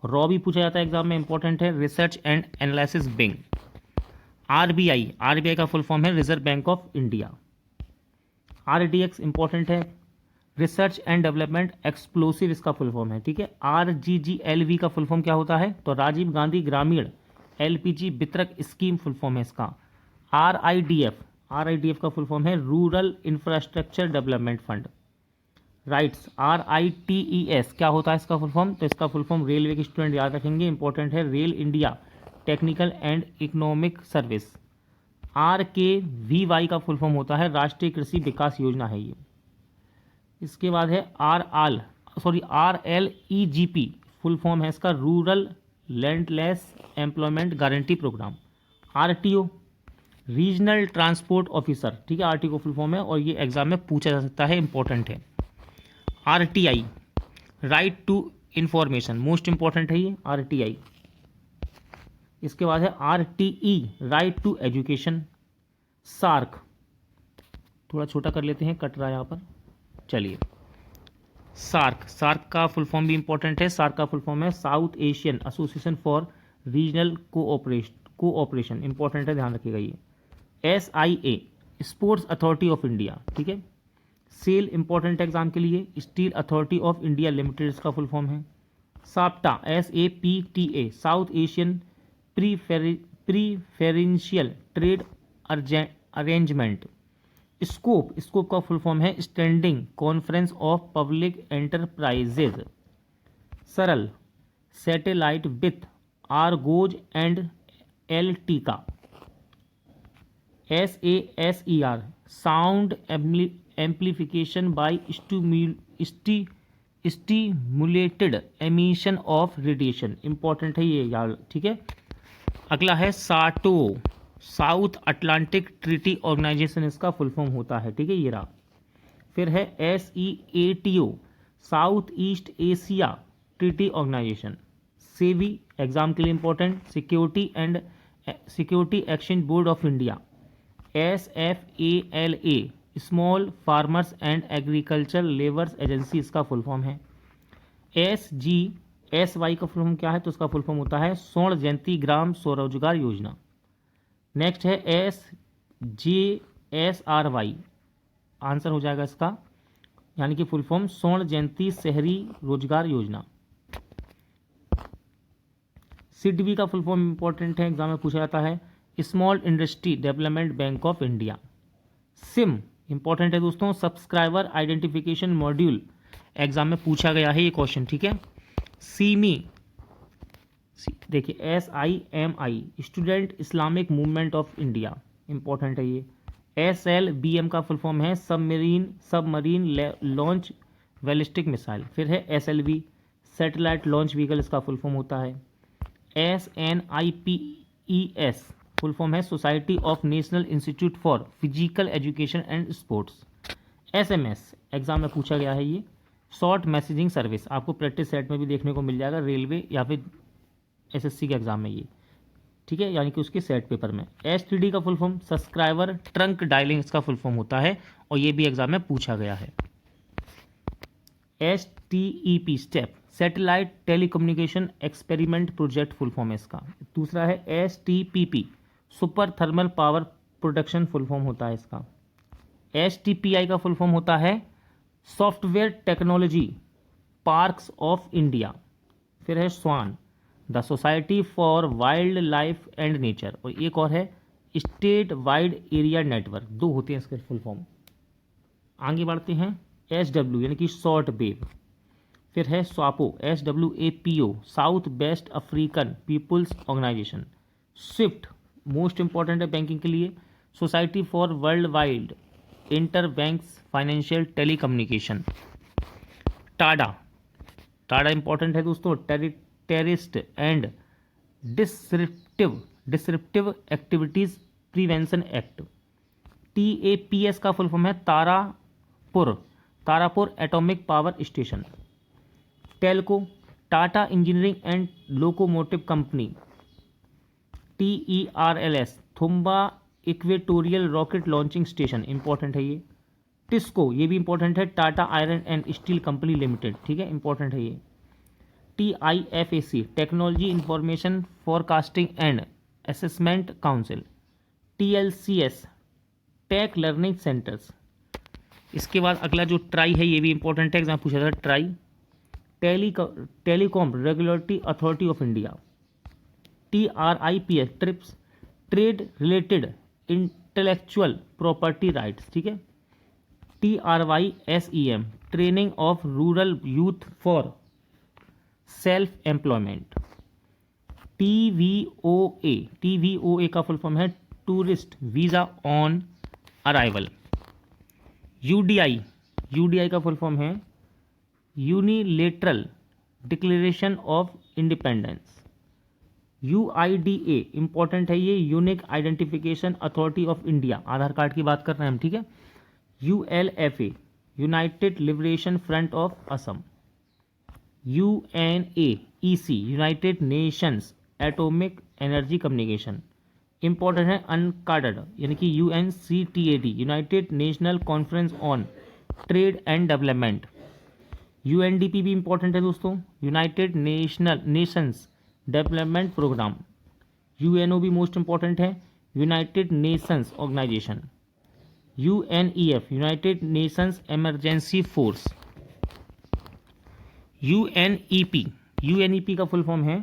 रॉ भी पूछा जाता है एग्जाम में, इंपॉर्टेंट है research and analysis wing. RBI का फुल फॉर्म है reserve bank of India. RDX important है रिसर्च एंड डेवलपमेंट एक्सप्लोसिव, इसका फुल फॉर्म है, ठीक है। RGGLV का फुल फॉर्म क्या होता है? तो राजीव गांधी ग्रामीण LPG वितरक स्कीम फुल फॉर्म है इसका। RIDF का फुल फॉर्म है rural infrastructure development fund. Rights RITES क्या होता है इसका फुल फॉर्म? तो इसका फुल फॉर्म रेलवे के स्टूडेंट याद रखेंगे, इंपॉर्टेंट है rail India technical and economic service. RKVY का फुल फॉर्म होता है राष्ट्रीय कृषि विकास योजना है ये। इसके बाद है RLEGP फुल फॉर्म है इसका rural landless employment guarantee programme. RTO regional transport officer, ठीक है, RTO फुल फॉर्म है और ये एग्जाम में पूछा जा सकता है, इंपॉर्टेंट है। RTI right to information, most important है ये RTI। इसके बाद है RTE right to education. SAARC थोड़ा छोटा कर लेते हैं, कट रहा है यहाँ पर, चलिए। सार्क का फुल फॉर्म भी इंपॉर्टेंट है। सार्क का फुल फॉर्म है south Asian association for regional cooperation, important है, ध्यान रखिएगा ये। SIA sports authority of India, ठीक है। सेल इंपॉर्टेंट एग्जाम के लिए steel authority of India limited इसका फुल फॉर्म है। SAPTA SAPTA south Asian preferential trade arrangement. SCOPE का फुल फॉर्म है standing conference of public enterprises. SARAL satellite with ARGOS and AltiKa. SASER sound amplification by stimulated emission of radiation, important है ये यार, ठीक है। अगला है SATO south Atlantic treaty organisation, इसका फुल फॉर्म होता है, ठीक है, ये रहा। फिर है SEATO south east Asia treaty organisation. SEBI exam के लिए important, security exchange board of India. SFALA small farmers and agriculture labours agency, इसका फुल फॉर्म है। SGSY का फुल फॉर्म क्या है, तो इसका फुल फॉर्म होता है स्वर्ण जयंती ग्राम स्वरोजगार योजना। नेक्स्ट है SJSRY, आंसर हो जाएगा इसका, यानी कि फुल फॉर्म स्वर्ण जयंती शहरी रोजगार योजना। SIDBI का फुल फॉर्म इंपॉर्टेंट है, एग्जाम में पूछा जाता है small industry development bank of India. SIM important है दोस्तों, सब्सक्राइबर आइडेंटिफिकेशन मॉड्यूल, एग्जाम में पूछा गया है ये क्वेश्चन, ठीक है। SIMI, देखिए SIMI student Islamic movement of India, important है ये। SLBM का फुल फॉर्म है सबमरीन लॉन्च बैलिस्टिक मिसाइल। फिर है SLV सैटेलाइट लॉन्च व्हीकल, इसका फुल फॉर्म होता है। SNIPES फुल फॉर्म है society of national institute for physical education and sports. SMS exam में पूछा गया है ये शॉर्ट मैसेजिंग सर्विस, आपको प्रैक्टिस सेट में भी देखने को मिल जाएगा, रेलवे या फिर SSC के एग्जाम में ये, ठीक है, यानी कि उसके सेट पेपर में। STD का full form subscriber trunk dialling, इसका फुल फॉर्म होता है और ये भी एग्जाम में पूछा गया है। STEP STEP satellite telecommunication experiment project, full form है इसका। दूसरा है STPP super thermal power production, full form होता है इसका। STPI का फुल फॉर्म होता है software technology parks of India. फिर है स्वान the society for wildlife and nature, और एक और है स्टेट वाइड एरिया नेटवर्क, दो होते हैं इसके फुल फॉर्म। आगे बढ़ते हैं SW यानी कि शॉर्ट वेव। फिर है स्वापो SWAPO south west African people's organisation. SWIFT most important है बैंकिंग के लिए, society for world wide inter banks financial telecommunication. TADA important है दोस्तों, terrorist and disruptive activities prevention act. TAPS का फुल फॉर्म है Tarapur atomic power station. TELCO Tata engineering and locomotive company. TERLS Thumba equatorial rocket launching station, important है ये। TISCO ये भी important है, Tata iron and steel company limited, ठीक है, इंपॉर्टेंट है ये। TIFAC technology information forecasting and assessment council. TLCS tech learning centres. इसके बाद अगला जो ट्राई है ये भी इंपॉर्टेंट है, एग्जाम पूछा था try telecom regulatory authority of India. TRIPS trips trade related intellectual property rights, ठीक है। TRYSEM training of rural youth for self employment. TVOA का फुल फॉर्म है tourist visa on arrival. UDI का full form है unilateral declaration of independence. UIDA important है ये, unique identification authority of India, Aadhaar card की बात कर रहे हैं हम, ठीक है। ULFA United liberation front of Assam. UNAEC united nations atomic energy communication, important है। अनकार्ड यानी कि UNCTAD united national conference on trade and development. UNDP भी इंपॉर्टेंट है दोस्तों, united nations development programme. UNO भी मोस्ट इंपॉर्टेंट है, united nations organisation. UNEF united nations emergency force. UNEP का full form है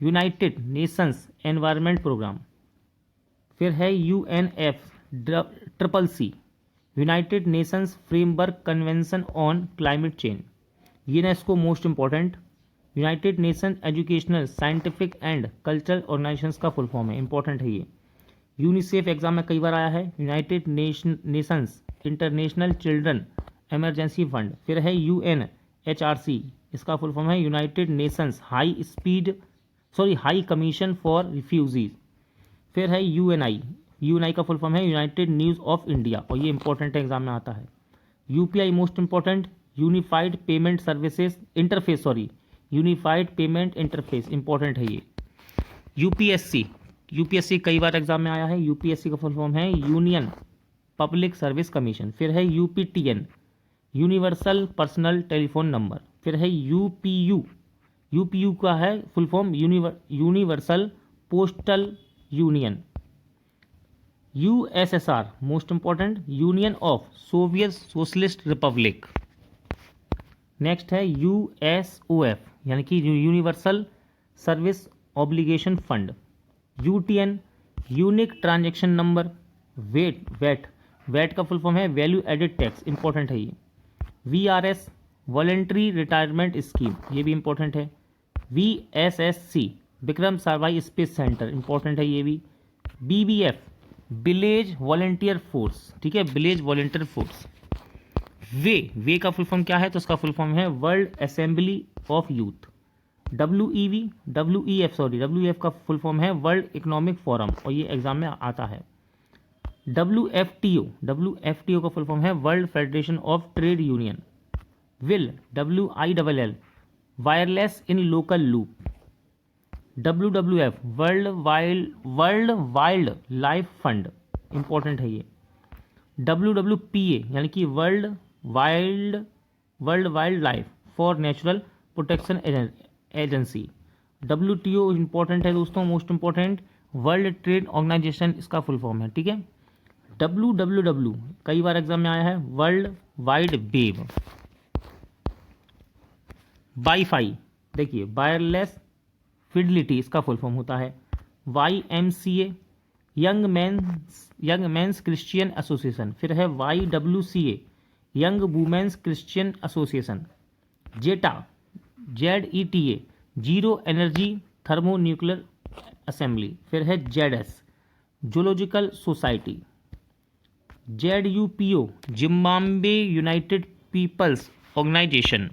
यूनाइटेड नेशंस एनवायरनमेंट प्रोग्राम। फिर है UNFCCC united nations framework convention on climate change. UNESCO most important, united nation educational scientific and cultural organisations का full form है, important है ये। UNICEF exam में कई बार आया है, united Nations international children emergency fund. फिर है UNHRC, इसका फुल फॉर्म है united Nations high commission for refugees. फिर है UNI का फुल फॉर्म है यूनाइटेड न्यूज़ ऑफ इंडिया, और ये इंपॉर्टेंट एग्जाम में आता है। UPI most important, unified payment services interface, unified payment interface, important है ये। यूपीएससी कई बार एग्जाम में आया है, यूपीएससी का फुल फॉर्म है यूनियन पब्लिक सर्विस कमीशन। फिर है UPTN, universal personal telephone number. फिर है यूपीयू, यूपीयू का है full form universal postal union. USSR most important, union of Soviet socialist republic. Next है यूएसओएफ यानी कि universal service obligation fund. UTN unique transaction number. VAT का full form है value added tax, important है ये। VRS voluntary retirement scheme, ये भी important है। VSSC Vikram Sarabhai space centre, important है ये भी। बीबीएफ विलेज वॉलेंटियर फोर्स, ठीक है, विलेज वॉलेंटियर फोर्स। वे का फुल फॉर्म क्या है, तो उसका फुल फॉर्म है world assembly of youth. WEF का फुल फॉर्म है वर्ल्ड इकोनॉमिक फोरम, और ये एग्जाम में आता है। डब्ल्यूएफटीओ का फुल फॉर्म है world federation of trade union. WILL wireless in local loop. WWF world wildlife fund, important है ये। WWPA यानी कि world wildlife for natural protection agency. WTO important है दोस्तों, most important, world trade organization इसका full form है, ठीक है। WWW कई बार एग्जाम में आया है, वर्ल्ड वाइड वेब। वाईफाई देखिए वायरलेस फिडिलिटी इसका फुल फॉर्म होता है। YMCA young men's Christian association. फिर है YWCA young women's Christian association. ZETA zero energy thermo nuclear assembly. फिर है ZS zoological society. ZUPO Zimbabwe united peoples organisation.